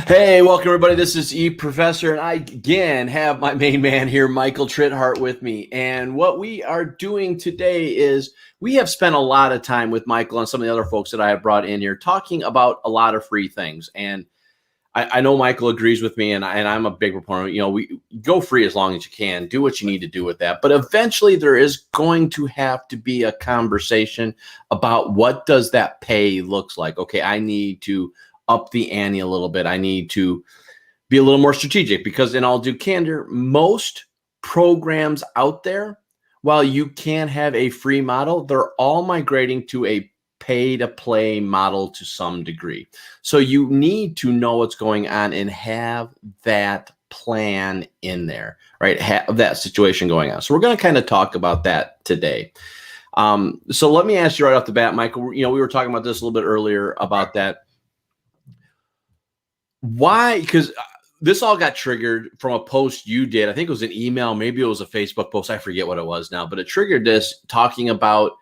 Hey, welcome everybody. This is E Professor, and I again have my main man here, Michael Tritthart, with me. And what we are doing today is we have spent a lot of time with Michael and some of the other folks that I have brought in here talking about a lot of free things. And I know Michael agrees with me, and I'm a big proponent. You know, we go free as long as you can, do what you need to do with that. But eventually there is going to have to be a conversation about what does that pay looks like. Okay, I need to up the ante a little bit. I need to be a little more strategic because in all due candor, most programs out there, while you can have a free model, they're all migrating to a pay to play model to some degree. So you need to know what's going on and have that plan in there, right? Have that situation going on. So we're going to kind of talk about that today. So let me ask you right off the bat, Michael, you know, we were talking about this a little bit earlier about that. Why? Because this all got triggered from a post you did. I think it was an email, maybe it was a Facebook post. I forget what it was now, but it triggered this talking about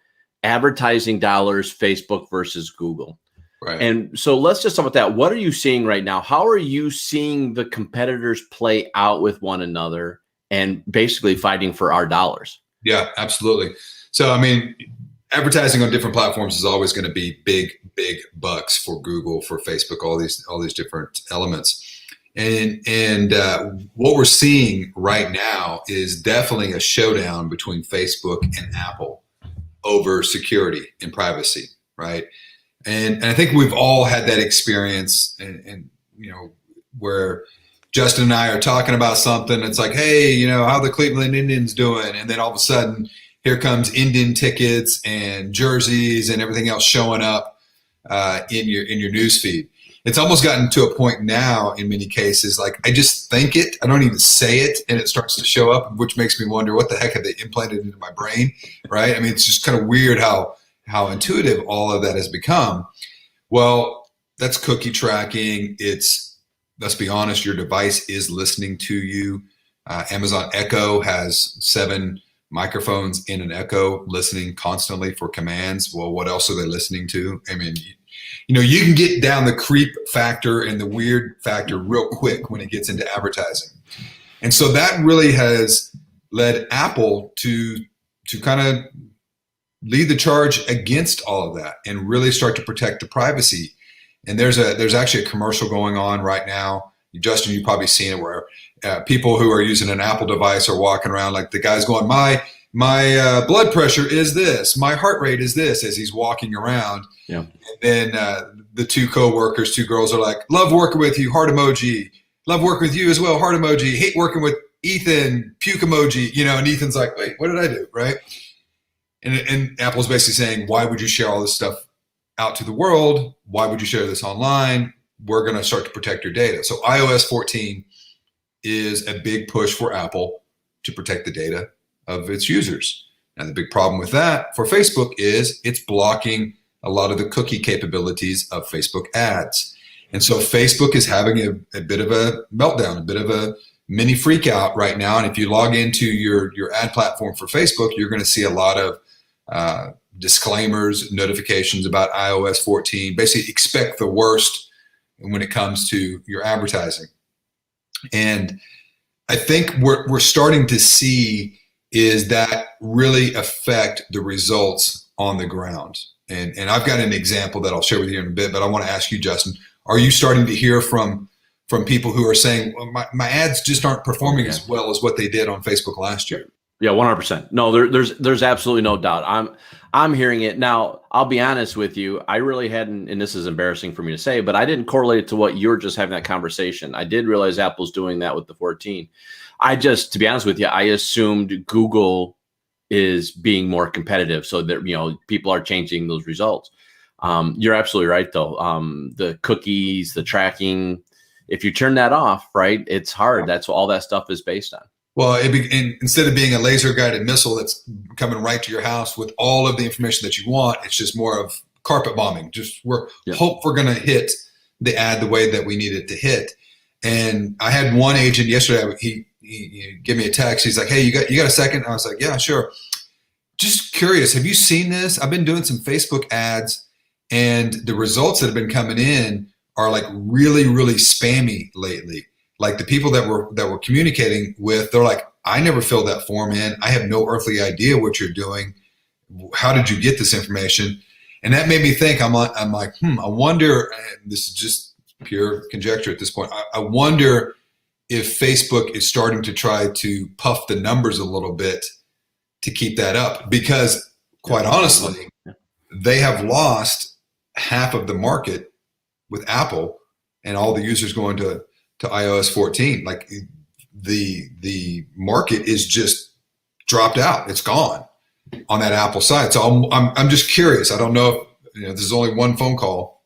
advertising dollars, Facebook versus Google. Right. And so let's just talk about that. What are you seeing right now? How are you seeing the competitors play out with one another and basically fighting for our dollars? Yeah, absolutely. So, I mean, advertising on different platforms is always going to be big bucks for Google, for Facebook, all these different elements. And what we're seeing right now is definitely a showdown between Facebook and Apple over security and privacy, right? And I think we've all had that experience, and you know, where Justin and I are talking about something. It's like, hey, you know, how the Cleveland Indians doing? And then all of a sudden, here comes Indian tickets and jerseys and everything else showing up in your news feed. It's almost gotten to a point now in many cases, like I just think it, I don't even say it, and it starts to show up, which makes me wonder what the heck have they implanted into my brain, right? I mean, it's just kind of weird how intuitive all of that has become. Well, that's cookie tracking. It's, let's be honest, your device is listening to you. Amazon Echo has 7 microphones in an Echo listening constantly for commands. Well, what else are they listening to? I mean, you know, you can get down the creep factor and the weird factor real quick when it gets into advertising. And so that really has led Apple to kind of lead the charge against all of that and really start to protect the privacy. And there's actually a commercial going on right now. Justin, you've probably seen it, where people who are using an Apple device are walking around like the guy's going, my blood pressure is this, my heart rate is this, as he's walking around. Yeah. And then the 2 coworkers, 2 girls are like, love working with you, heart emoji. Love working with you as well, heart emoji. Hate working with Ethan, puke emoji. You know, and Ethan's like, wait, what did I do, right? And Apple's basically saying, why would you share all this stuff out to the world? Why would you share this online? We're going to start to protect your data. So iOS 14 is a big push for Apple to protect the data of its users. And the big problem with that for Facebook is it's blocking a lot of the cookie capabilities of Facebook ads. And so Facebook is having a bit of a meltdown, a bit of a mini freak out right now. And if you log into your ad platform for Facebook, you're going to see a lot of disclaimers, notifications about iOS 14. Basically, expect the worst when it comes to your advertising. And I think we're starting to see is that really affect the results on the ground. And I've got an example that I'll share with you in a bit, but I want to ask you, Justin, are you starting to hear from people who are saying, well, my ads just aren't performing as well as what they did on Facebook last year? Yeah, 100%. No, there's absolutely no doubt. I'm hearing it now. I'll be honest with you. I really hadn't, and this is embarrassing for me to say, but I didn't correlate it to what you're just having that conversation. I did realize Apple's doing that with the 14. To be honest with you, I assumed Google is being more competitive, so that, you know, people are changing those results. You're absolutely right, though. The cookies, the tracking, if you turn that off, right, it's hard. That's what all that stuff is based on. Well, instead of being a laser-guided missile that's coming right to your house with all of the information that you want, it's just more of carpet bombing. Just hope we're going to hit the ad the way that we need it to hit. And I had one agent yesterday. He gave me a text. He's like, "Hey, you got a second?" I was like, "Yeah, sure." Just curious, have you seen this? I've been doing some Facebook ads, and the results that have been coming in are like really, really spammy lately. Like the people that we're communicating with, they're like, I never filled that form in. I have no earthly idea what you're doing. How did you get this information? And that made me think, I'm like, I wonder, and this is just pure conjecture at this point. I wonder if Facebook is starting to try to puff the numbers a little bit to keep that up, because quite honestly, they have lost half of the market with Apple and all the users going to iOS 14. Like the market is just dropped out. It's gone on that Apple side. So I'm just curious. I don't know if, this is only one phone call,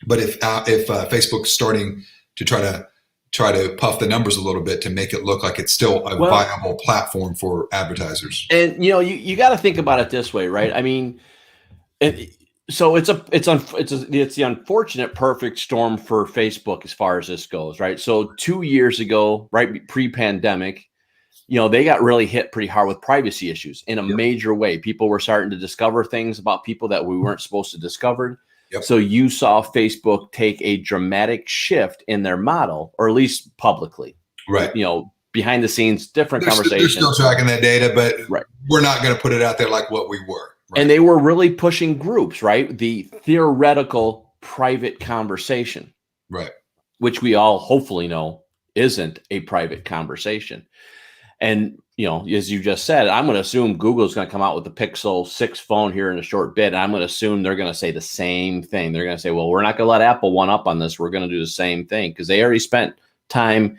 but if Facebook's starting to try to puff the numbers a little bit to make it look like it's still a viable platform for advertisers. And you got to think about it this way, right? I mean, so it's the unfortunate perfect storm for Facebook as far as this goes, right? So 2 years ago, right, pre-pandemic, they got really hit pretty hard with privacy issues in a major way. People were starting to discover things about people that we weren't supposed to discover. Yep. So you saw Facebook take a dramatic shift in their model, or at least publicly. Right. Behind the scenes, different conversations. They're still tracking that data, but we're not going to put it out there like what we were. Right. And they were really pushing groups, right? The theoretical private conversation. Right. Which we all hopefully know isn't a private conversation. And, as you just said, I'm going to assume Google's going to come out with the Pixel 6 phone here in a short bit. And I'm going to assume they're going to say the same thing. They're going to say, well, we're not going to let Apple one up on this. We're going to do the same thing, because they already spent time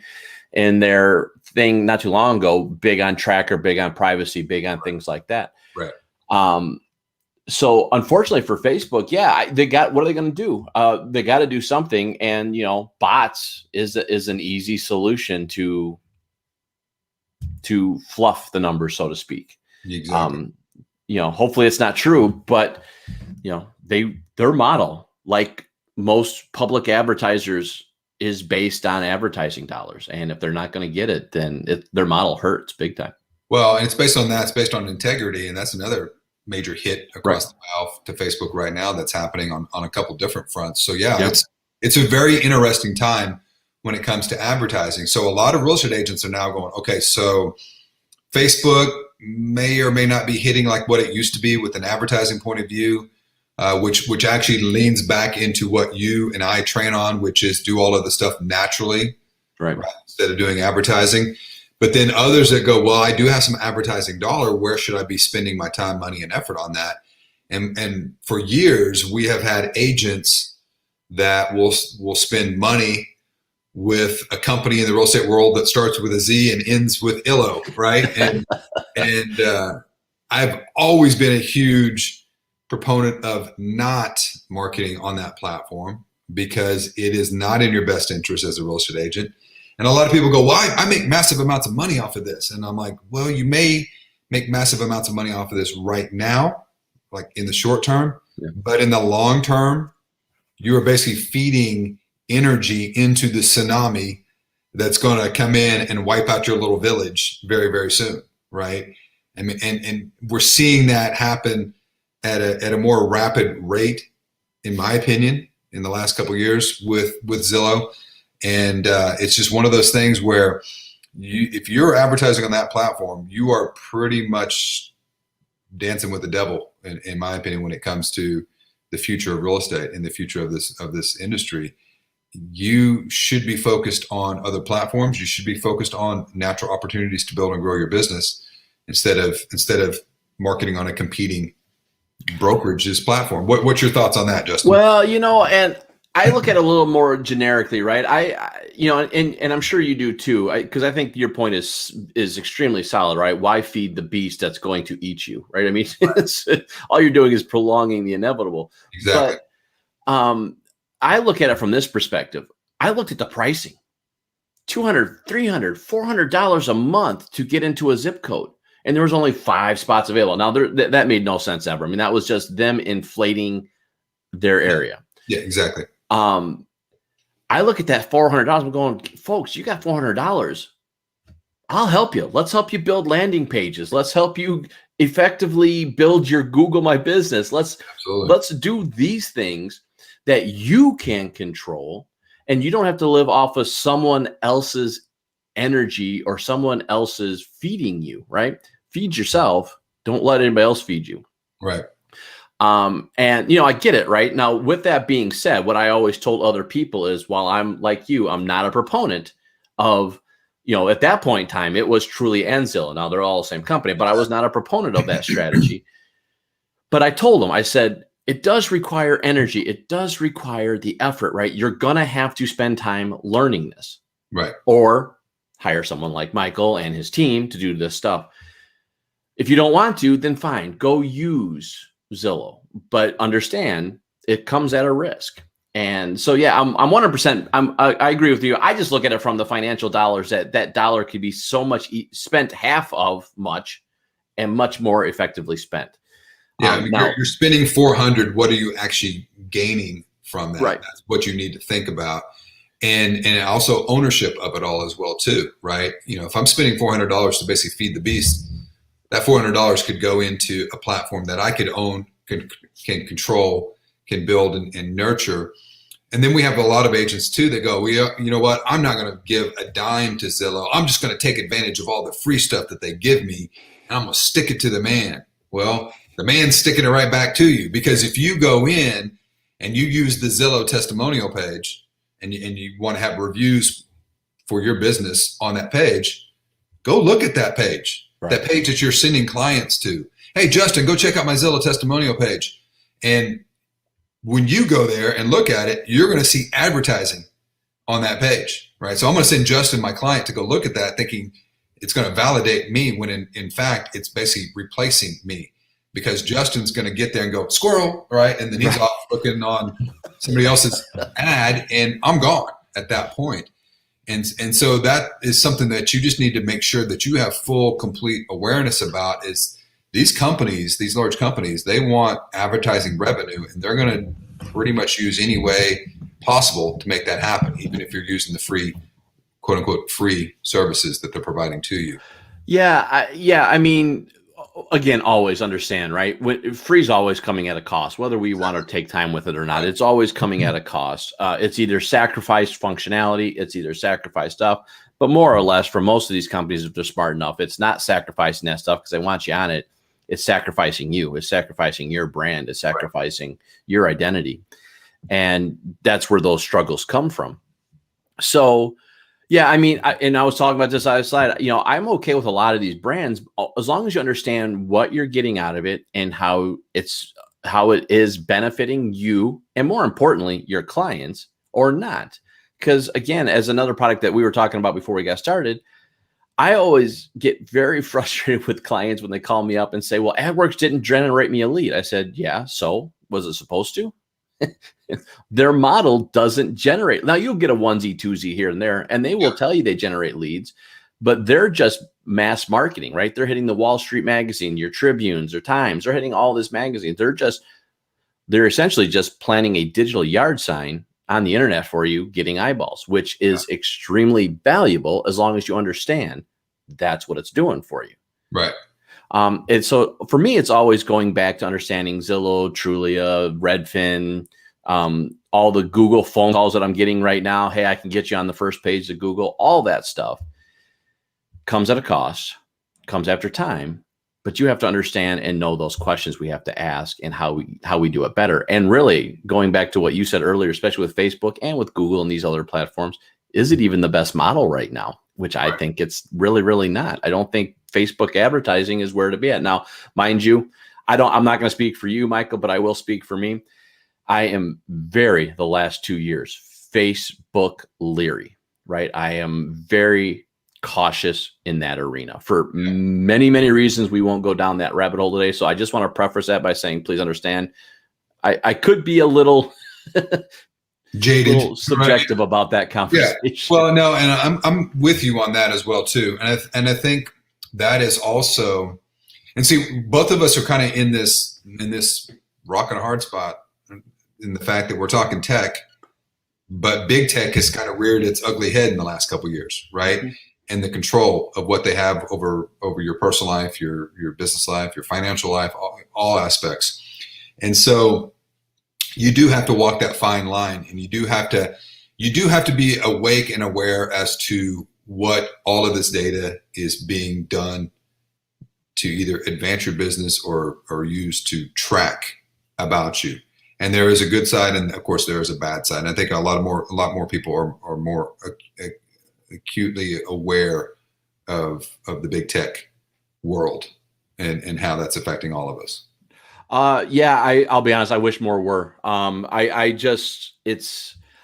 in their thing not too long ago, big on tracker, big on privacy, big on things like that. Right. So unfortunately for Facebook, what are they going to do? They got to do something. And, bots is an easy solution to fluff the numbers, so to speak. Exactly. Hopefully it's not true, but their model, like most public advertisers, is based on advertising dollars. And if they're not going to get it, then their model hurts big time. Well, and it's based on that. It's based on integrity. And that's another major hit across the bow to Facebook right now that's happening on a couple different fronts. So it's a very interesting time when it comes to advertising. So a lot of real estate agents are now going, okay, so Facebook may or may not be hitting like what it used to be with an advertising point of view, which actually leans back into what you and I train on, which is do all of the stuff naturally, right, instead of doing advertising. But then others that go, well, I do have some advertising dollar. Where should I be spending my time, money, and effort on that? And for years, we have had agents that will spend money with a company in the real estate world that starts with a Z and ends with Illo, right? And I've always been a huge proponent of not marketing on that platform, because it is not in your best interest as a real estate agent. And a lot of people go, well, I make massive amounts of money off of this. And I'm like, well, you may make massive amounts of money off of this right now, like in the short term, but in the long term, you are basically feeding energy into the tsunami that's going to come in and wipe out your little village very, very soon, right? I mean, and we're seeing that happen at a more rapid rate, in my opinion, in the last couple of years with Zillow. And it's just one of those things where if you're advertising on that platform, you are pretty much dancing with the devil, in my opinion, when it comes to the future of real estate and the future of this industry. You should be focused on other platforms. You should be focused on natural opportunities to build and grow your business instead of marketing on a competing brokerage's platform. What's your thoughts on that, Justin? Well, and I look at it a little more generically, right? And I'm sure you do too, because I think your point is extremely solid, right? Why feed the beast that's going to eat you, right? I mean, all you're doing is prolonging the inevitable. Exactly. But I look at it from this perspective. I looked at the pricing, $200, $300, $400 a month to get into a zip code. And there was only 5 spots available. Now that made no sense ever. I mean, that was just them inflating their area. Yeah, exactly. I look at that $400. I'm going, folks, you got $400. I'll help you. Let's help you build landing pages. Let's help you effectively build your Google My Business. Let's do these things that you can control, and you don't have to live off of someone else's energy or someone else's feeding you, right? Feed yourself. Don't let anybody else feed you. Right. And I get it, right? Now, with that being said, what I always told other people is, while I'm like you, I'm not a proponent of, at that point in time, it was truly Zillow. Now they're all the same company, but I was not a proponent of that strategy. But I told them, I said, it does require energy. It does require the effort, right? You're going to have to spend time learning this. Right. Or hire someone like Michael and his team to do this stuff. If you don't want to, then fine, go use Zillow, but understand it comes at a risk. And so, yeah, I'm 100%. I agree with you. I just look at it from the financial dollars, that dollar could be so much spent, half of much, and much more effectively spent. Yeah, I mean, you're spending 400. What are you actually gaining from that? Right. That's what you need to think about, and also ownership of it all as well too, right? If I'm spending $400 to basically feed the beast, that $400 could go into a platform that I could own, can control, can build and nurture. And then we have a lot of agents too that go, you know what? I'm not going to give a dime to Zillow. I'm just going to take advantage of all the free stuff that they give me, and I'm going to stick it to the man. Well, the man's sticking it right back to you, because if you go in and you use the Zillow testimonial page and you want to have reviews for your business on that page, go look at that page. Right. That page that you're sending clients to. Hey, Justin, go check out my Zillow testimonial page. And when you go there and look at it, you're going to see advertising on that page, right? So I'm going to send Justin, my client, to go look at that, thinking it's going to validate me, when in fact, it's basically replacing me, because Justin's going to get there and go, squirrel, right? And then he's off looking on somebody else's ad, and I'm gone at that point. And so that is something that you just need to make sure that you have full, complete awareness about. Is these companies, these large companies, they want advertising revenue, and they're going to pretty much use any way possible to make that happen, even if you're using the free, quote unquote, free services that they're providing to you. Yeah. I mean, again, always understand, right? Free's always coming at a cost, whether we want to take time with it or not. It's always coming at a cost. It's either sacrificed functionality, it's either sacrificed stuff, but more or less for most of these companies, if they're smart enough, it's not sacrificing that stuff because they want you on it. It's sacrificing you. It's sacrificing your brand. It's sacrificing your identity. And that's where those struggles come from. So, yeah, I mean, I was talking about this other slide. I'm okay with a lot of these brands as long as you understand what you're getting out of it and how it is benefiting you, and more importantly, your clients, or not. Because again, as another product that we were talking about before we got started, I always get very frustrated with clients when they call me up and say, "Well, Adworks didn't generate me a lead." I said, "Yeah, so was it supposed to?" Their model doesn't generate. Now you'll get a onesie, twosie here and there, and they will tell you they generate leads, but they're just mass marketing, right? They're hitting the Wall Street Magazine, your Tribunes or Times. They're hitting all this magazine. They're essentially just planting a digital yard sign on the internet for you, getting eyeballs, which is extremely valuable as long as you understand that's what it's doing for you. Right. And so for me, it's always going back to understanding Zillow, Trulia, Redfin, all the Google phone calls that I'm getting right now. Hey, I can get you on the first page of Google. All that stuff comes at a cost, comes after time, but you have to understand and know those questions we have to ask and how we do it better. And really going back to what you said earlier, especially with Facebook and with Google and these other platforms, is it even the best model right now? Which I think it's really, really not. I don't think Facebook advertising is where to be at. Now, mind you, I'm not going to speak for you, Michael, but I will speak for me. I am the last 2 years, Facebook leery, right? I am very cautious in that arena for many, many reasons. We won't go down that rabbit hole today. So I just want to preface that by saying, please understand, I could be a little jaded, little subjective about that conversation. Yeah. Well, no, and I'm with you on that as well too. And I think that is also, and see, both of us are kind of in this rock and a hard spot in the fact that we're talking tech, but big tech has kind of reared its ugly head in the last couple of years, right? Mm-hmm. And the control of what they have over your personal life, your business life, your financial life, all aspects. And so you do have to walk that fine line, and you do have to be awake and aware as to what all of this data is being done to either advance your business or use to track about you. And there is a good side, and of course there is a bad side. And I think a lot more people are more acutely aware of the big tech world and how that's affecting all of us. Yeah, I'll be honest. I wish more were.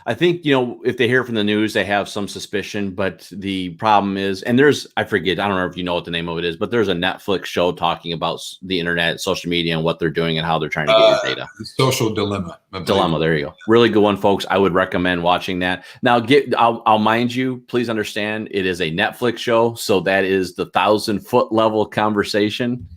I think, if they hear from the news, they have some suspicion, but the problem is, and I forget, I don't know if you know what the name of it is, but there's a Netflix show talking about the internet, social media, and what they're doing and how they're trying to get your data. Social Dilemma. There you go. Really good one, folks. I would recommend watching that. Now, I'll mind you, please understand, it is a Netflix show, so that is the 1,000-foot level conversation.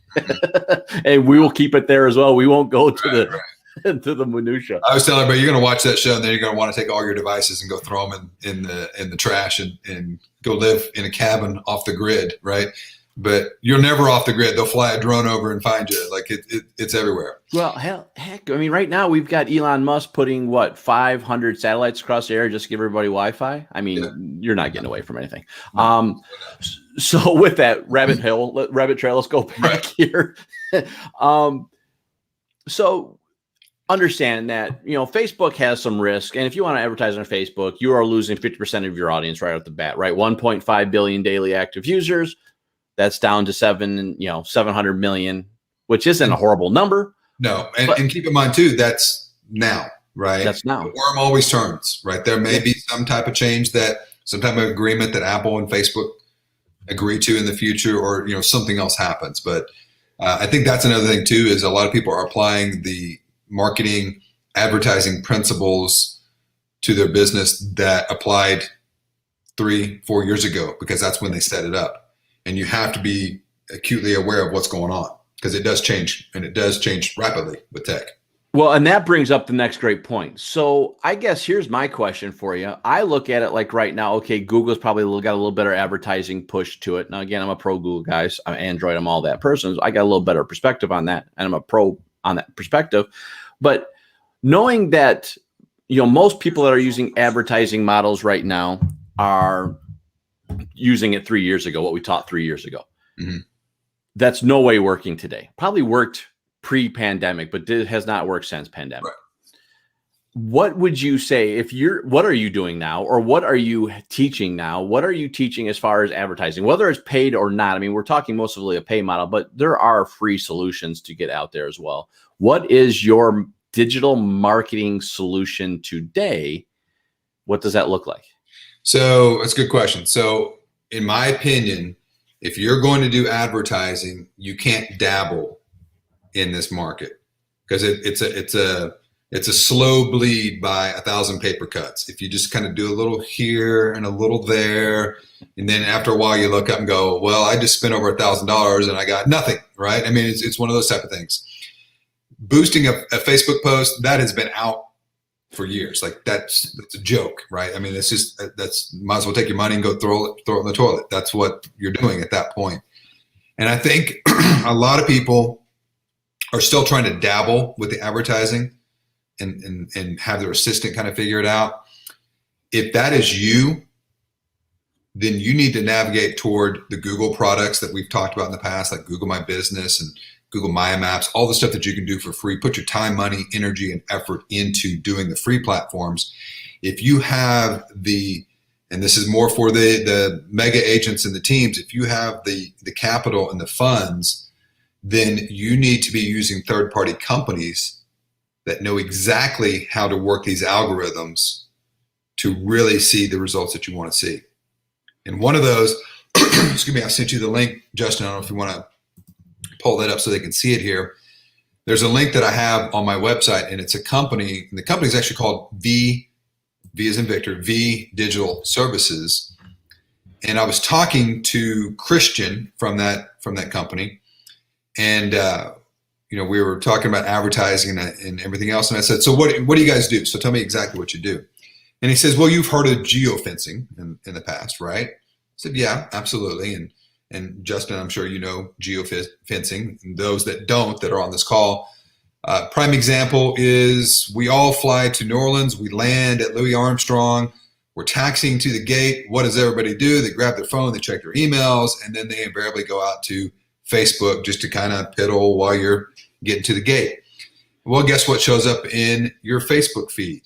And we will keep it there as well. We won't go to to the minutia. I was telling everybody, you're going to watch that show, and then you're going to want to take all your devices and go throw them in the trash and go live in a cabin off the grid, right? But you're never off the grid. They'll fly a drone over and find you. Like it's everywhere. Well, heck, I mean, right now we've got Elon Musk putting 500 satellites across the air just to give everybody Wi-Fi. I mean, You're not getting away from anything. So with that rabbit trail, let's go back here. So understand that, Facebook has some risk. And if you want to advertise on Facebook, you are losing 50% of your audience right off the bat, right? 1.5 billion daily active users. That's down to 700 million, which isn't a horrible number. No. And keep in mind too, that's now, right? That's now. The worm always turns, right? There may be some type of change some type of agreement that Apple and Facebook agree to in the future, or, something else happens. But I think that's another thing too, is a lot of people are applying the marketing advertising principles to their business that applied 3-4 years ago, because that's when they set it up. And you have to be acutely aware of what's going on, because it does change, and it does change rapidly with tech. Well, and that brings up the next great point. So I guess here's my question for you. I look at it like right now, okay, Google's probably got a little better advertising push to it. Now, again, I'm a pro Google guy. I'm Android, I'm all that person. So I got a little better perspective on that, and I'm a pro on that perspective. But knowing that, most people that are using advertising models right now are using it 3 years ago, what we taught 3 years ago. Mm-hmm. That's no way working today. Probably worked pre-pandemic, but it has not worked since pandemic. Right. What would you say what are you doing now, or what are you teaching now? What are you teaching as far as advertising, whether it's paid or not? I mean, we're talking mostly a pay model, but there are free solutions to get out there as well. What is your digital marketing solution today? What does that look like? So that's a good question. So in my opinion, if you're going to do advertising, you can't dabble in this market, because it's a slow bleed by 1,000 paper cuts. If you just kind of do a little here and a little there, and then after a while you look up and go, well, I just spent over $1,000 and I got nothing, right? I mean, it's one of those type of things. Boosting a Facebook post, that has been out for years. Like that's a joke, right? I mean, might as well take your money and go throw it in the toilet. That's what you're doing at that point. And I think a lot of people are still trying to dabble with the advertising and have their assistant kind of figure it out. If that is you, then you need to navigate toward the Google products that we've talked about in the past, like Google My Business and Google My Maps, all the stuff that you can do for free. Put your time, money, energy, and effort into doing the free platforms. If you have and this is more for the mega agents and the teams, if you have the capital and the funds, then you need to be using third-party companies that know exactly how to work these algorithms to really see the results that you want to see. And one of those, excuse me, I sent you the link, Justin. I don't know if you want to pull that up so they can see it here. There's a link that I have on my website, and it's a company, and the company is actually called V as in Victor, V Digital Services. And I was talking to Christian from that company, and we were talking about advertising and everything else. And I said, so what do you guys do? So tell me exactly what you do. And he says, well, you've heard of geofencing in the past, right? I said, yeah, absolutely. And Justin, I'm sure you know geofencing. And those that don't, that are on this call, Prime example is we all fly to New Orleans. We land at Louis Armstrong. We're taxiing to the gate. What does everybody do? They grab their phone, they check their emails, and then they invariably go out to Facebook just to kind of piddle while you're getting to the gate. Well, guess what shows up in your Facebook feed?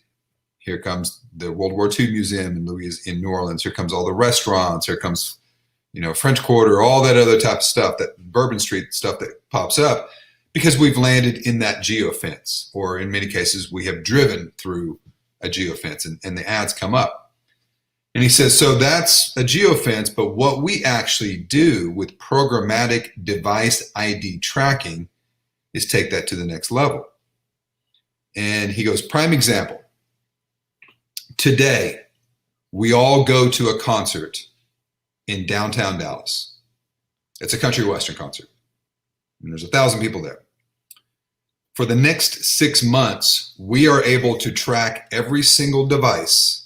Here comes the World War II Museum in New Orleans. Here comes all the restaurants. Here comes, French Quarter, all that other type of stuff, that Bourbon Street stuff that pops up, because we've landed in that geofence, or in many cases, we have driven through a geofence, and the ads come up. And he says, so that's a geofence, but what we actually do with programmatic device ID tracking is take that to the next level. And he goes, prime example. Today, we all go to a concert in downtown Dallas. It's a country western concert, and there's 1,000 people there. For the next 6 months, we are able to track every single device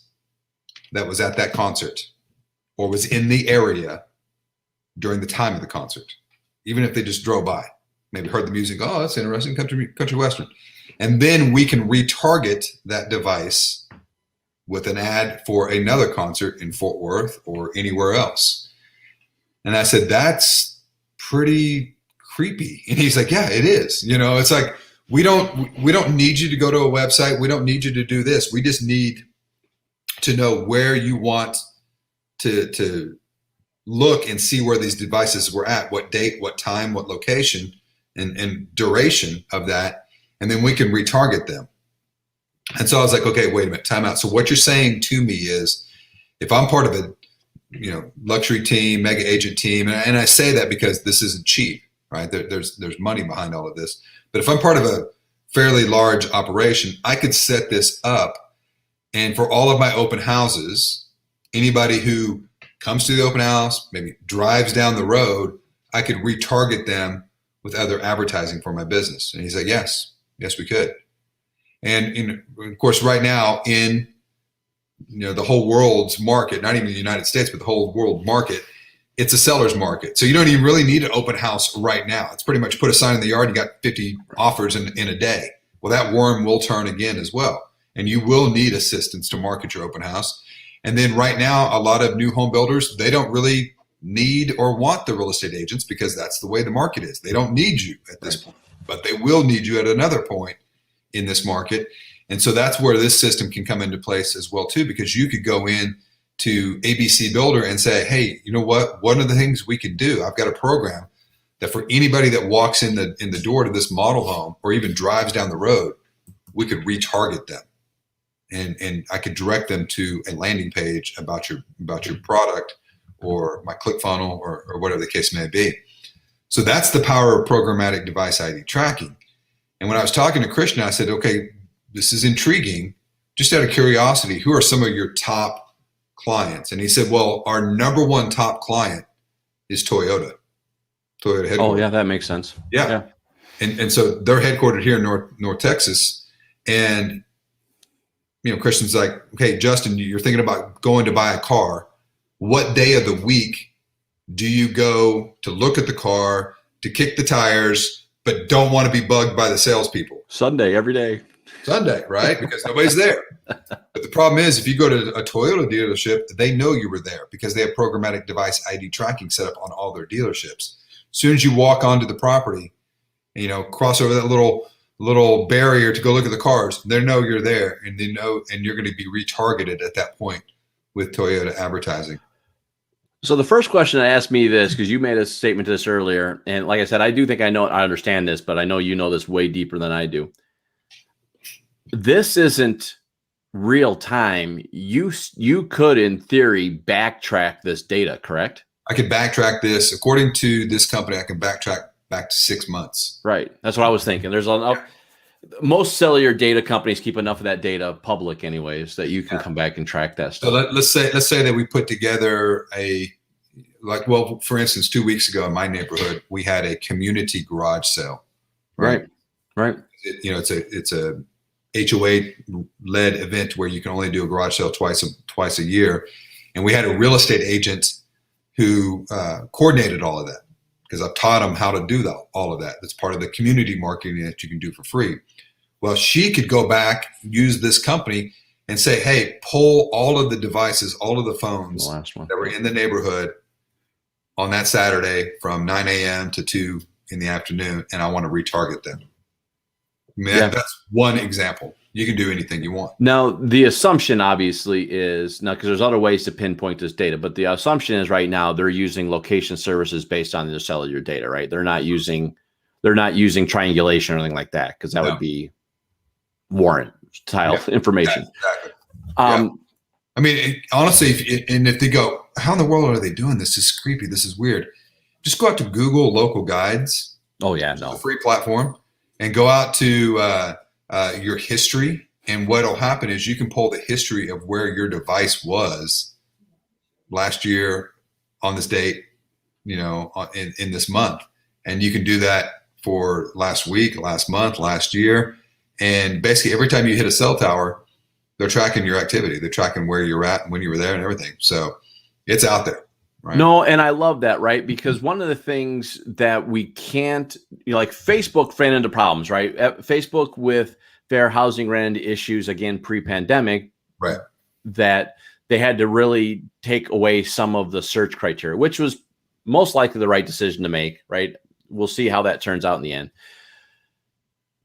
that was at that concert or was in the area during the time of the concert, even if they just drove by, maybe heard the music. Oh, that's interesting, country western. And then we can retarget that device with an ad for another concert in Fort Worth or anywhere else. And I said, that's pretty creepy. And he's like, yeah, it is. It's like, we don't need you to go to a website. We don't need you to do this. We just need to know where you want to look and see where these devices were at, what date, what time, what location, and duration of that. And then we can retarget them. And so I was like, okay, wait a minute, time out. So what you're saying to me is, if I'm part of a luxury team, mega agent team, and I say that because this isn't cheap, right? There's money behind all of this. But if I'm part of a fairly large operation, I could set this up, and for all of my open houses, anybody who comes to the open house, maybe drives down the road, I could retarget them with other advertising for my business. And he's like, yes, we could. And of course, right now in the whole world's market, not even the United States, but the whole world market, it's a seller's market. So you don't even really need an open house right now. It's pretty much put a sign in the yard, you got 50 offers in a day. Well, that worm will turn again as well. And you will need assistance to market your open house. And then right now, a lot of new home builders, they don't really need or want the real estate agents, because that's the way the market is. They don't need you at this point, but they will need you at another point in this market. And so that's where this system can come into place as well too, because you could go in to ABC Builder and say, hey, you know what? One of the things we can do, I've got a program that for anybody that walks in the door to this model home or even drives down the road, we could retarget them. And I could direct them to a landing page about your product, or my ClickFunnels, or whatever the case may be. So that's the power of programmatic device ID tracking. And when I was talking to Krishna, I said, okay, this is intriguing. Just out of curiosity, who are some of your top clients? And he said, well, our number one top client is Toyota headquarters. Oh, yeah, that makes sense. Yeah. And so they're headquartered here in North Texas. And Christian's like, okay, Justin, you're thinking about going to buy a car. What day of the week do you go to look at the car, to kick the tires, but don't want to be bugged by the salespeople? Sunday, every day. Sunday, right? Because nobody's there. But the problem is, if you go to a Toyota dealership, they know you were there because they have programmatic device ID tracking set up on all their dealerships. As soon as you walk onto the property, cross over that little barrier to go look at the cars, they know you're there, and they know, and you're going to be retargeted at that point with Toyota advertising. So the first question I asked me this, because you made a statement to this earlier, and like I said, I do think I understand this, but I know you know this way deeper than I do. This isn't real time. You could, in theory, backtrack this data, correct? I could backtrack this. According to this company, I can backtrack back to 6 months. Right. That's what I was thinking. There's enough. Most cellular data companies keep enough of that data public anyways, that you can come back and track that stuff. So let's say that we put together for instance, 2 weeks ago in my neighborhood, we had a community garage sale. Right. It's a HOA led event where you can only do a garage sale twice a year. And we had a real estate agent who coordinated all of that. because I've taught them how to do all of that. That's part of the community marketing that you can do for free. Well, she could go back, use this company and say, hey, pull all of the devices, all of the phones that were in the neighborhood on that Saturday from 9 a.m. to 2 in the afternoon, and I want to retarget them. I mean, that's one example. You can do anything you want. Now, the assumption obviously is now, because there's other ways to pinpoint this data, but the assumption is right now they're using location services based on the cellular data, right? They're not using triangulation or anything like that, because that would be warrant style information. Exactly. I mean, honestly, if they go, how in the world are they doing this? This is creepy. This is weird. Just go out to Google local guides. Oh yeah, no, a free platform, and go out to your history. And what'll happen is you can pull the history of where your device was last year on this date, in this month, and you can do that for last week, last month, last year. And basically every time you hit a cell tower, they're tracking your activity. They're tracking where you're at and when you were there and everything. So it's out there. Right? No, and I love that, right? Because one of the things that we can't, like Facebook ran into problems, right? Facebook with fair housing ran into issues again pre-pandemic, right? That they had to really take away some of the search criteria, which was most likely the right decision to make, right? We'll see how that turns out in the end.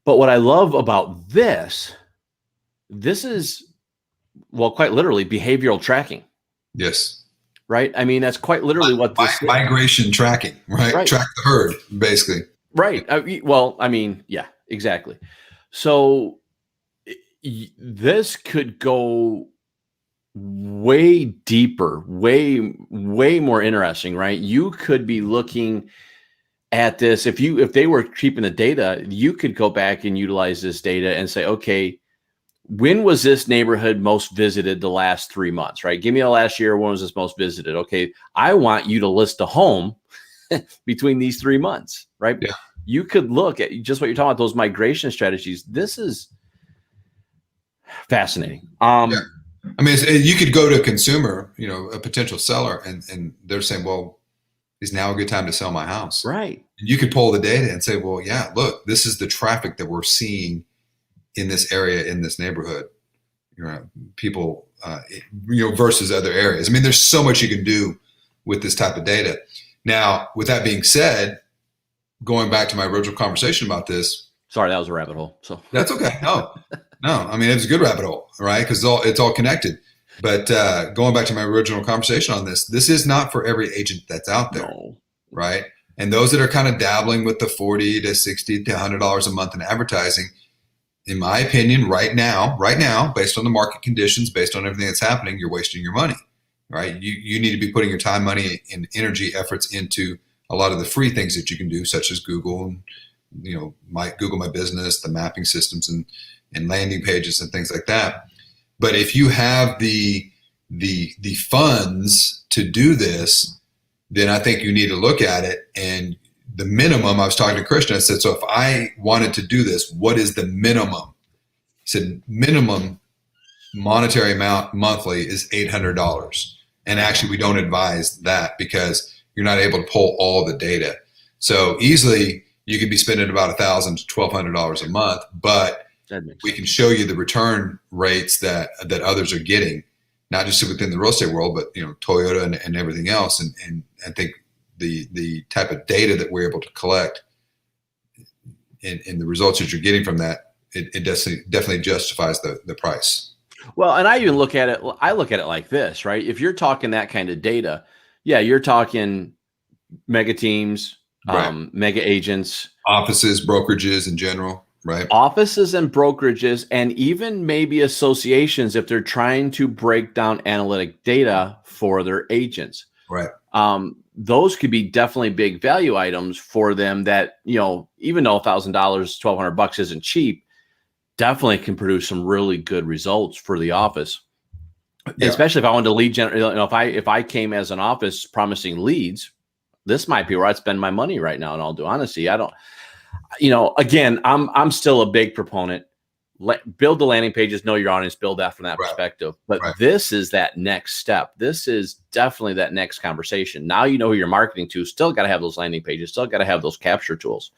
But what I love about this is, well, quite literally behavioral tracking. Yes. Right. I mean, that's quite literally what this is. Migration tracking, right? Track the herd, basically. Right. Well, I mean, yeah, exactly. So this could go way deeper, way more interesting, right? You could be looking at this. If they were keeping the data, you could go back and utilize this data and say, okay, when was this neighborhood most visited the last 3 months, right? Give me the last year. When was this most visited? Okay. I want you to list a home between these 3 months, right? Yeah. You could look at just what you're talking about, those migration strategies. This is fascinating. Yeah. I mean, you could go to a consumer, a potential seller, and they're saying, well, is now a good time to sell my house? Right. And you could pull the data and say, well, yeah, look, this is the traffic that we're seeing in this area, in this neighborhood, people, versus other areas. I mean, there's so much you can do with this type of data. Now, with that being said, going back to my original conversation about this. Sorry, that was a rabbit hole. So that's okay. No, I mean, it's a good rabbit hole, right? Because it's all connected. But going back to my original conversation on this is not for every agent that's out there, right? And those that are kind of dabbling with the $40 to $60 to $100 a month in advertising, in my opinion, right now, based on the market conditions, based on everything that's happening, you're wasting your money, right? You need to be putting your time, money, and energy efforts into a lot of the free things that you can do, such as Google and Google My Business, the mapping systems and landing pages and things like that. But if you have the funds to do this, then I think you need to look at it. And the minimum, I was talking to Christian, I said, so if I wanted to do this, what is the minimum? He said, minimum monetary amount monthly is $800. And actually, we don't advise that because you're not able to pull all the data. So easily, you could be spending about $1,000 to $1,200 a month, but we can show you the return rates that others are getting, not just within the real estate world, but Toyota and everything else. And I think the type of data that we're able to collect and the results that you're getting from that, it definitely justifies the price. Well, and I look at it like this, right? If you're talking that kind of data, yeah, you're talking mega teams, right. Mega agents, offices, brokerages in general, right? Offices and brokerages, and even maybe associations if they're trying to break down analytic data for their agents. Right. Those could be definitely big value items for them that, even though $1,000, $1,200 isn't cheap, definitely can produce some really good results for the office. Yeah. Especially if I wanted to lead generate, if I came as an office promising leads, this might be where I'd spend my money right now. In all due honesty, I don't, again, I'm still a big proponent. build the landing pages, know your audience, build that from that Right. perspective. But Right. this is that next step. This is definitely that next conversation. Now you know who you're marketing to. Still got to have those landing pages. Still got to have those capture tools.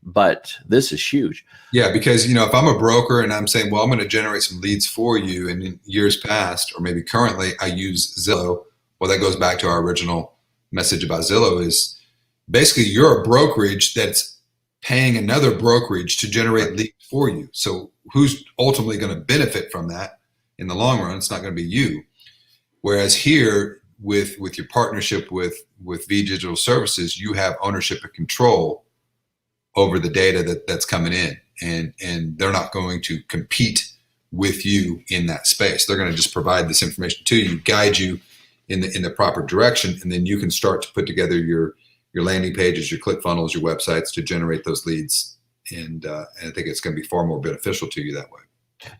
But this is huge. Yeah, because if I'm a broker and I'm saying, well, I'm going to generate some leads for you, and in years past or maybe currently I use Zillow. Well, that goes back to our original message about Zillow is basically you're a brokerage that's paying another brokerage to generate leads for you. So who's ultimately going to benefit from that in the long run? It's not going to be you. Whereas here with your partnership with V Digital Services, you have ownership and control over the data that's coming in, and they're not going to compete with you in that space. They're going to just provide this information to you, guide you in the proper direction, and then you can start to put together your landing pages, your click funnels, your websites to generate those leads. And I think it's going to be far more beneficial to you that way.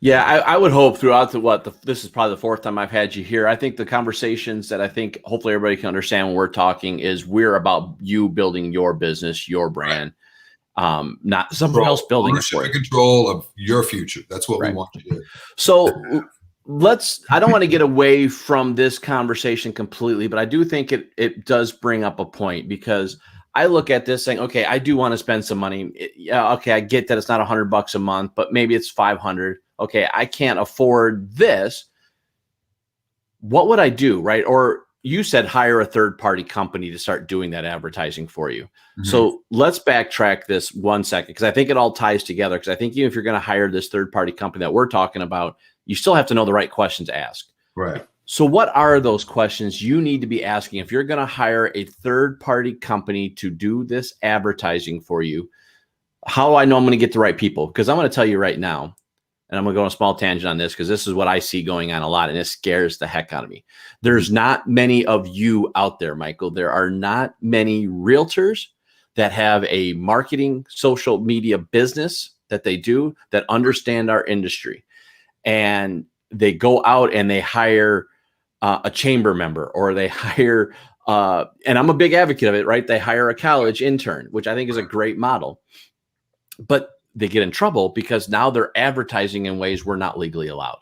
Yeah, I would hope throughout this is probably the fourth time I've had you here. I think the conversations that I think hopefully everybody can understand when we're talking is we're about you building your business, your brand, not someone else building it for you. Control of your future. That's what we want you to do. So I don't want to get away from this conversation completely, but I do think it does bring up a point, because I look at this saying, okay, I do want to spend some money. Yeah, okay, I get that it's not $100 a month, but maybe it's 500. Okay, I can't afford this. What would I do, right? Or you said hire a third-party company to start doing that advertising for you. Mm-hmm. So let's backtrack this 1 second, because I think it all ties together. Because I think even if you're going to hire this third-party company that we're talking about, you still have to know the right questions to ask. Right. So what are those questions you need to be asking if you're going to hire a third-party company to do this advertising for you? How do I know I'm going to get the right people? Because I'm going to tell you right now, and I'm going to go on a small tangent on this because this is what I see going on a lot, and it scares the heck out of me. There's not many of you out there, Michael. There are not many realtors that have a marketing social media business that they do that understand our industry. And they go out and they hire a chamber member, or they hire, and I'm a big advocate of it, right? They hire a college intern, which I think is a great model. But they get in trouble because now they're advertising in ways we're not legally allowed.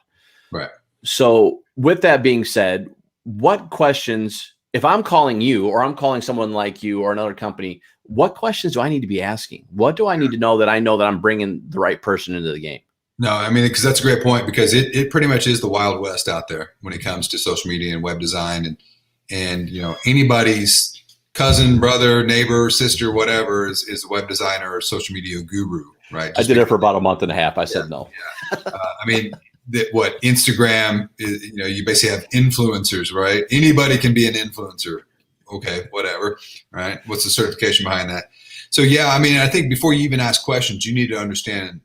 Right. So with that being said, what questions, if I'm calling you or I'm calling someone like you or another company, what questions do I need to be asking? What do I need to know that I'm bringing the right person into the game? No, I mean, because that's a great point, because it pretty much is the Wild West out there when it comes to social media and web design, and anybody's cousin, brother, neighbor, sister, whatever is a web designer or social media guru, right? I did it for about a month and a half. I said no. Yeah. I mean, what Instagram is, you basically have influencers, right? Anybody can be an influencer. Okay, whatever, right? What's the certification behind that? So yeah, I mean, I think before you even ask questions, you need to understand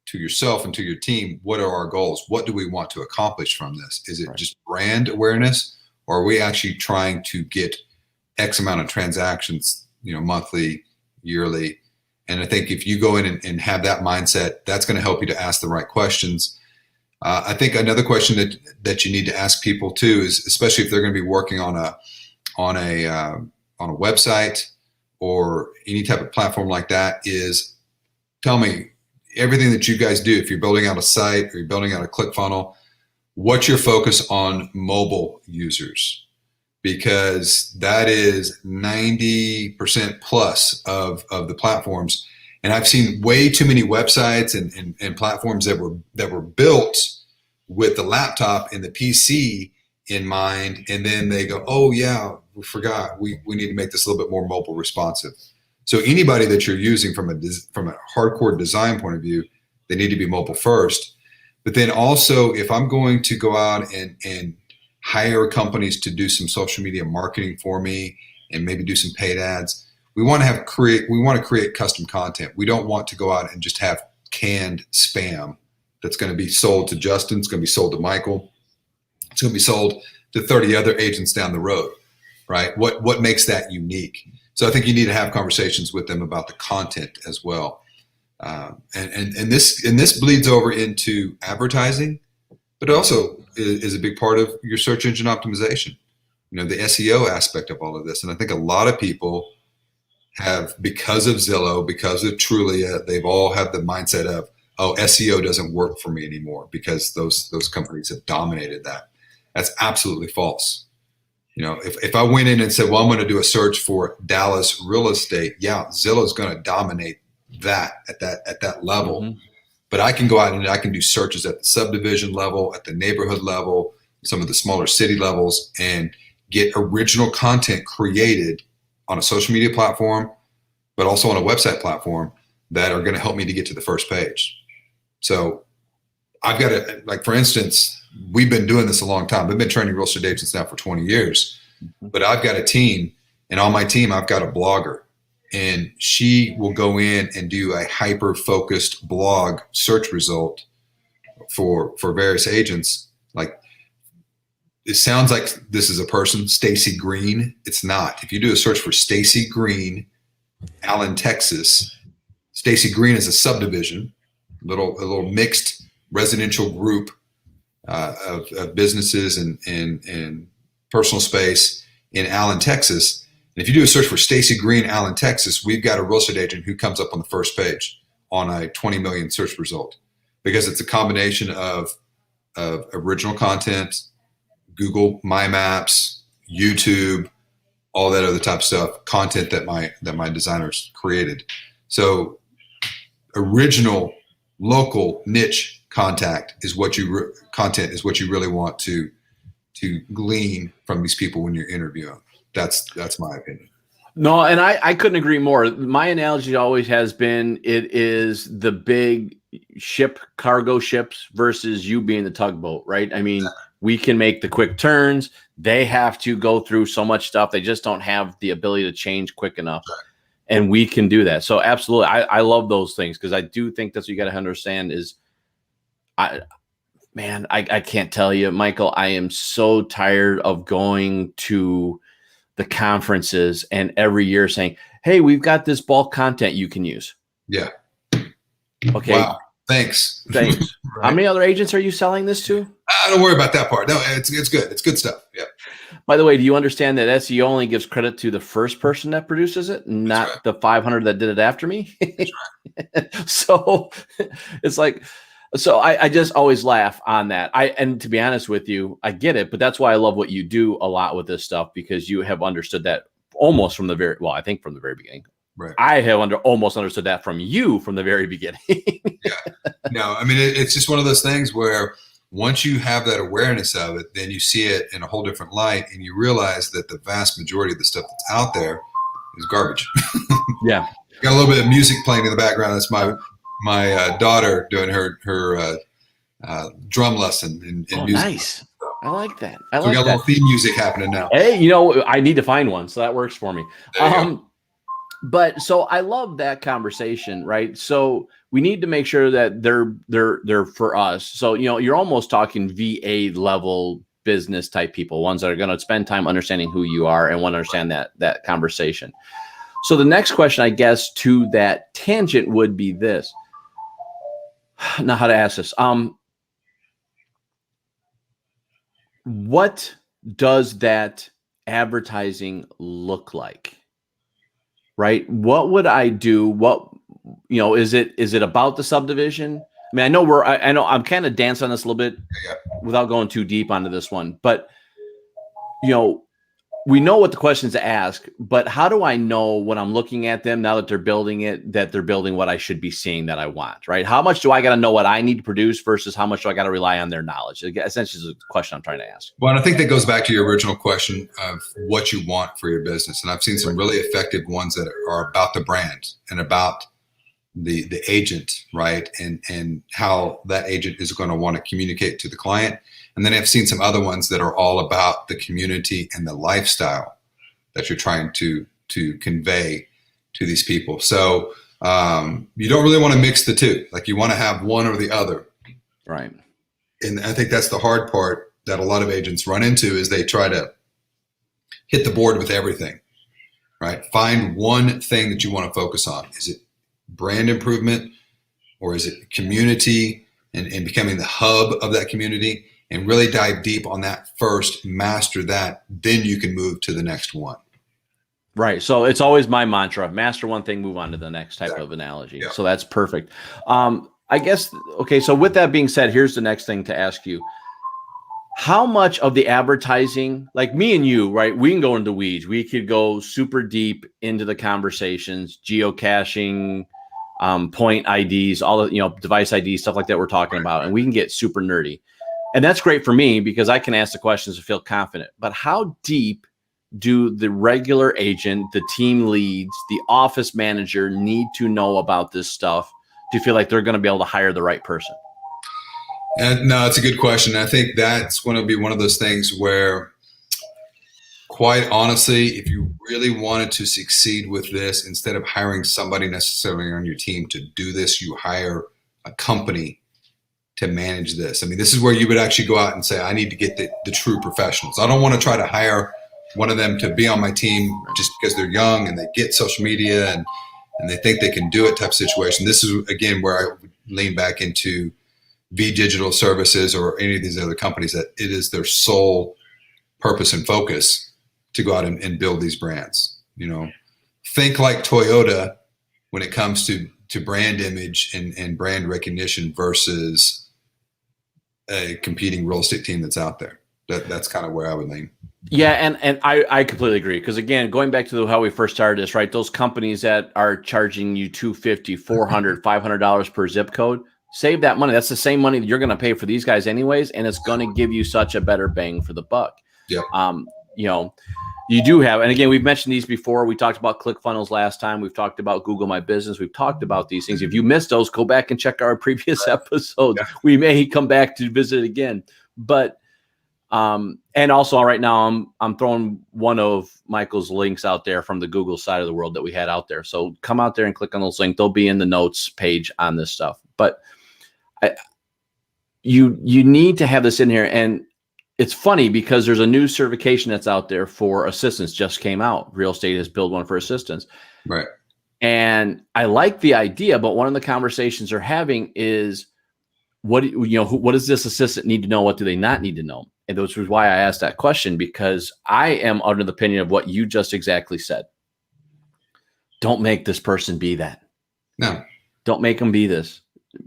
to yourself and to your team, what are our goals? What do we want to accomplish from this? Is it just brand awareness, or are we actually trying to get X amount of transactions, monthly, yearly? And I think if you go in and have that mindset, that's going to help you to ask the right questions. I think another question that you need to ask people too is, especially if they're going to be working on a website or any type of platform like that, is tell me everything that you guys do. If you're building out a site or you're building out a click funnel, what's your focus on mobile users? Because that is 90% plus of the platforms. And I've seen way too many websites and platforms that were built with the laptop and the PC in mind, and then they go, oh yeah, we forgot, we need to make this a little bit more mobile responsive. So anybody that you're using from a hardcore design point of view, they need to be mobile first. But then also, if I'm going to go out and hire companies to do some social media marketing for me and maybe do some paid ads, we want to create custom content. We don't want to go out and just have canned spam that's going to be sold to Justin, it's going to be sold to Michael, it's going to be sold to 30 other agents down the road, right? What makes that unique? So I think you need to have conversations with them about the content as well. And this bleeds over into advertising, but also is a big part of your search engine optimization, the SEO aspect of all of this. And I think a lot of people have, because of Zillow, because of Trulia, they've all had the mindset of, oh, SEO doesn't work for me anymore because those companies have dominated that. That's absolutely false. You know, if I went in and said, well, I'm going to do a search for Dallas real estate, yeah, Zillow is going to dominate that at that level. Mm-hmm. But I can go out and I can do searches at the subdivision level, at the neighborhood level, some of the smaller city levels, and get original content created on a social media platform, but also on a website platform that are going to help me to get to the first page. So I've got to, like, for instance, we've been doing this a long time. We've been training real estate agents now for 20 years, but I've got a team, and on my team, I've got a blogger, and she will go in and do a hyper-focused blog search result for various agents. Like, it sounds like this is a person, Stacy Green. It's not. If you do a search for Stacy Green, Allen, Texas, Stacy Green is a subdivision, a little mixed residential group of businesses and personal space in Allen, Texas. And if you do a search for Stacy Green, Allen, Texas, we've got a real estate agent who comes up on the first page on a 20 million search result, because it's a combination of original content, Google My Maps, YouTube, all that other type of stuff, content that my designers created. So original, local, niche content is what you really want to glean from these people when you're interviewing. That's my opinion. No, and I couldn't agree more. My analogy always has been, it is the big cargo ships versus you being the tugboat, right? I mean, we can make the quick turns. They have to go through so much stuff. They just don't have the ability to change quick enough. And we can do that. So absolutely. I love those things, because I do think that's what you got to understand is, I can't tell you, Michael, I am so tired of going to the conferences and every year saying, hey, we've got this bulk content you can use. Yeah. Okay. Wow. Thanks. Right. How many other agents are you selling this to? Don't worry about that part. No, it's good. It's good stuff. Yeah. By the way, do you understand that SEO only gives credit to the first person that produces it, not the 500 that did it after me? That's right. So it's like, so I just always laugh on that. And to be honest with you, I get it, but that's why I love what you do a lot with this stuff, because you have understood that almost from the very beginning. Right. I have almost understood that from you from the very beginning. Yeah. No, I mean, it's just one of those things where once you have that awareness of it, then you see it in a whole different light, and you realize that the vast majority of the stuff that's out there is garbage. Yeah. Got a little bit of music playing in the background. That's my daughter doing her drum lesson in music. Nice. I like that. So we got a little theme music happening now. Hey, I need to find one, so that works for me. But so I love that conversation, right? So we need to make sure that they're for us. So, you're almost talking VA level business type people, ones that are going to spend time understanding who you are and want to understand that conversation. So the next question, I guess, to that tangent would be this. Now, how to ask this? What does that advertising look like? Right? What would I do? What, is it about the subdivision? I mean, I know I'm kind of dancing on this a little bit without going too deep onto this one, but we know what the questions to ask, but how do I know when I'm looking at them now that they're building it, that they're building what I should be seeing that I want, right? How much do I got to know what I need to produce versus how much do I got to rely on their knowledge? Essentially, is the question I'm trying to ask. Well, and I think that goes back to your original question of what you want for your business. And I've seen some really effective ones that are about the brand and about the agent, right? And how that agent is going to want to communicate to the client. And then I've seen some other ones that are all about the community and the lifestyle that you're trying to convey to these people. So you don't really want to mix the two. Like, you want to have one or the other. Right. And I think that's the hard part that a lot of agents run into, is they try to hit the board with everything, right? Find one thing that you want to focus on. Is it brand improvement, or is it community and becoming the hub of that community? And really dive deep on that first, master that, then you can move to the next one. Right. So it's always my mantra: master one thing, move on to the next type of analogy. Yeah. So that's perfect. I guess, okay, so with that being said, here's the next thing to ask you. How much of the advertising, like me and you, right? We can go into the weeds. We could go super deep into the conversations, geocaching, point IDs, all the, device IDs, stuff like that we're talking about. And we can get super nerdy. And that's great for me because I can ask the questions and feel confident. But how deep do the regular agent, the team leads, the office manager need to know about this stuff to feel like they're going to be able to hire the right person? No, it's a good question. I think that's going to be one of those things where, quite honestly, if you really wanted to succeed with this, instead of hiring somebody necessarily on your team to do this, you hire a company to manage this. I mean, this is where you would actually go out and say, I need to get the true professionals. I don't want to try to hire one of them to be on my team just because they're young and they get social media and they think they can do it type of situation. This is, again, where I would lean back into V Digital Services or any of these other companies that it is their sole purpose and focus to go out and build these brands. Think like Toyota when it comes to brand image and brand recognition versus a competing real estate team that's out there. That's kind of where I would lean. Yeah, and I completely agree. Because again, going back to how we first started this, right? Those companies that are charging you $250, $400, $500 per zip code, save that money. That's the same money that you're going to pay for these guys anyways, and it's going to give you such a better bang for the buck. Yeah. You do have, and again, we've mentioned these before. We talked about ClickFunnels last time. We've talked about Google My Business. We've talked about these things. If you missed those, go back and check our previous episodes. Yeah. We may come back to visit again. But and also right now I'm throwing one of Michael's links out there from the Google side of the world that we had out there. So come out there and click on those links. They'll be in the notes page on this stuff. But you need to have this in here. And it's funny because there's a new certification that's out there for assistants, just came out. Real estate has built one for assistants. Right. And I like the idea, but one of the conversations they're having is what does this assistant need to know? What do they not need to know? And this was why I asked that question, because I am under the opinion of what you just exactly said. Don't make this person be that. No. Don't make them be this.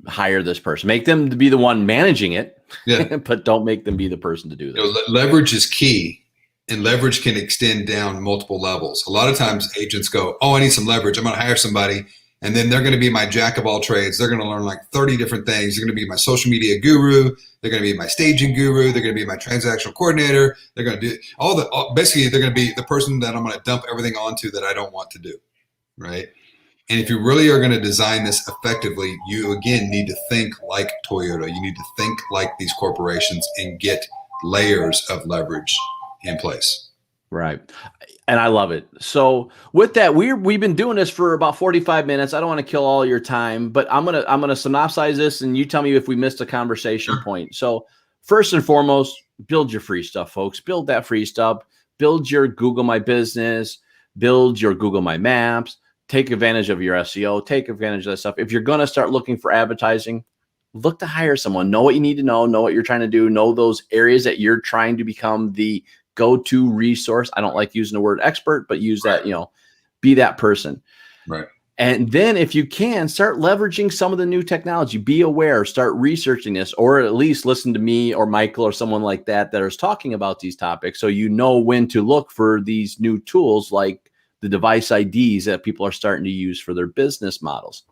Hire this person. Make them to be the one managing it, yeah. But don't make them be the person to do this. Leverage is key, and leverage can extend down multiple levels. A lot of times agents go, oh, I need some leverage. I'm going to hire somebody, and then they're going to be my jack of all trades. They're going to learn like 30 different things. They're going to be my social media guru. They're going to be my staging guru. They're going to be my transactional coordinator. They're going to do basically they're going to be the person that I'm going to dump everything onto that I don't want to do. Right. And if you really are going to design this effectively, you, again, need to think like Toyota. You need to think like these corporations and get layers of leverage in place. Right. And I love it. So with that, we've been doing this for about 45 minutes. I don't want to kill all your time, but I'm going to synopsize this and you tell me if we missed a conversation point. So first and foremost, build your free stuff, folks. Build that free stuff. Build your Google My Business. Build your Google My Maps. Take advantage of your SEO, take advantage of that stuff. If you're going to start looking for advertising, look to hire someone, know what you need to know what you're trying to do, know those areas that you're trying to become the go-to resource. I don't like using the word expert, but use that, be that person. Right. And then if you can, start leveraging some of the new technology, be aware, start researching this, or at least listen to me or Michael or someone like that is talking about these topics. So you know when to look for these new tools like the device IDs that people are starting to use for their business models.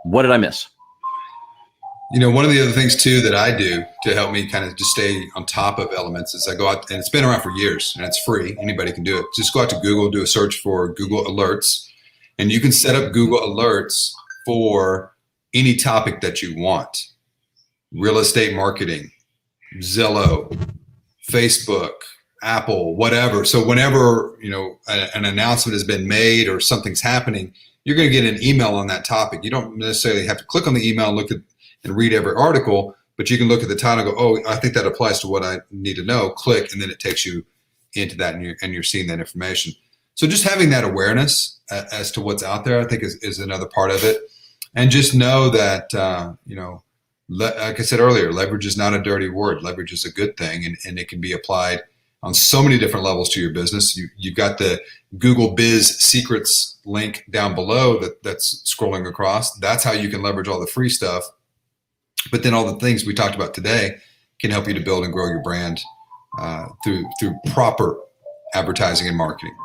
What did I miss? One of the other things too that I do to help me kind of just stay on top of elements is I go out, and it's been around for years and it's free. Anybody can do it. Just go out to Google, do a search for Google Alerts, and you can set up Google Alerts for any topic that you want. Real estate marketing, Zillow, Facebook, Apple, whatever. So whenever, an announcement has been made or something's happening, you're going to get an email on that topic. You don't necessarily have to click on the email and look at and read every article, but you can look at the title and go, oh, I think that applies to what I need to know. Click, and then it takes you into that, and you're seeing that information. So just having that awareness as to what's out there, I think is another part of it. And just know that, like I said earlier, leverage is not a dirty word. Leverage is a good thing, and it can be applied on so many different levels to your business. You've got the Google Biz Secrets link down below that's scrolling across. That's how you can leverage all the free stuff. But then all the things we talked about today can help you to build and grow your brand through proper advertising and marketing.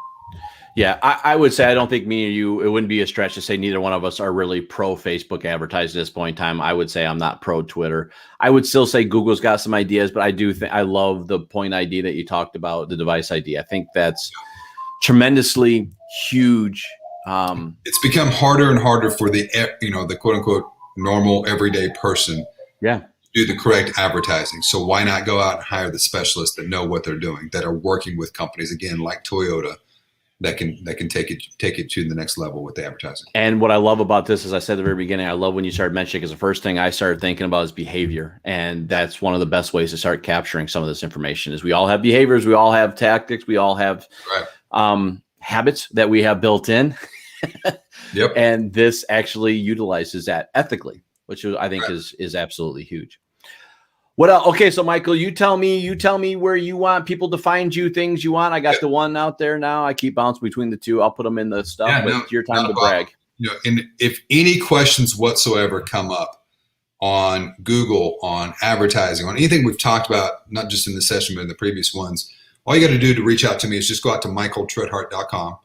Yeah, I would say I don't think me or you, it wouldn't be a stretch to say neither one of us are really pro Facebook advertising at this point in time. I would say I'm not pro Twitter. I would still say Google's got some ideas, but I do think I love the point ID that you talked about, the device ID. I think that's tremendously huge. It's become harder and harder for the quote unquote normal everyday person to do the correct advertising. So why not go out and hire the specialists that know what they're doing, that are working with companies, again, like Toyota, that can take it to the next level with the advertising. And what I love about this, as I said at the very beginning, I love when you started mentioning, because the first thing I started thinking about is behavior. And that's one of the best ways to start capturing some of this information is we all have behaviors, we all have tactics, we all have habits that we have built in. Yep. And this actually utilizes that ethically, which I think is absolutely huge. What else? Okay, so Michael, you tell me where you want people to find you, things you want. I got the one out there now. I keep bouncing between the two. I'll put them in the stuff, but it's your time to brag. And if any questions whatsoever come up on Google, on advertising, on anything we've talked about, not just in this session, but in the previous ones, all you got to do to reach out to me is just go out to michaeltritthart.com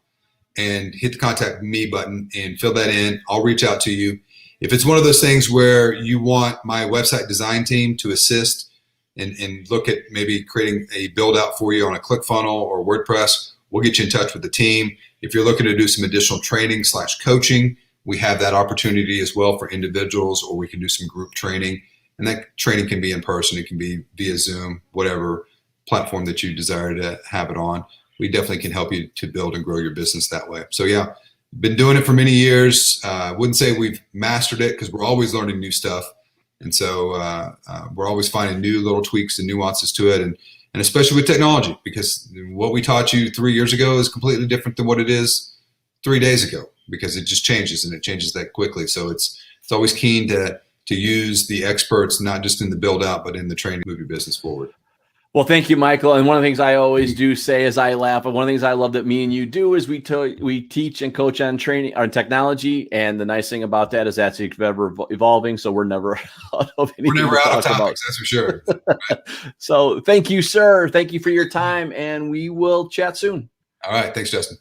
and hit the contact me button and fill that in. I'll reach out to you. If it's one of those things where you want my website design team to assist and look at maybe creating a build out for you on a ClickFunnels or WordPress, we'll get you in touch with the team. If you're looking to do some additional training / coaching, we have that opportunity as well for individuals, or we can do some group training. And that training can be in person. It can be via Zoom, whatever platform that you desire to have it on. We definitely can help you to build and grow your business that way. So yeah, been doing it for many years. Wouldn't say we've mastered it because we're always learning new stuff. And so we're always finding new little tweaks and nuances to it. And especially with technology, because what we taught you 3 years ago is completely different than what it is 3 days ago, because it just changes and it changes that quickly. So it's always keen to use the experts, not just in the build out, but in the training to move your business forward. Well, thank you, Michael. And one of the things I always do say as I laugh, and one of the things I love that me and you do is we teach and coach on training, on technology. And the nice thing about that is that's ever evolving. So we're never out of anything. We're never out of topics, that's for sure. Right. So thank you, sir. Thank you for your time. And we will chat soon. All right. Thanks, Justin.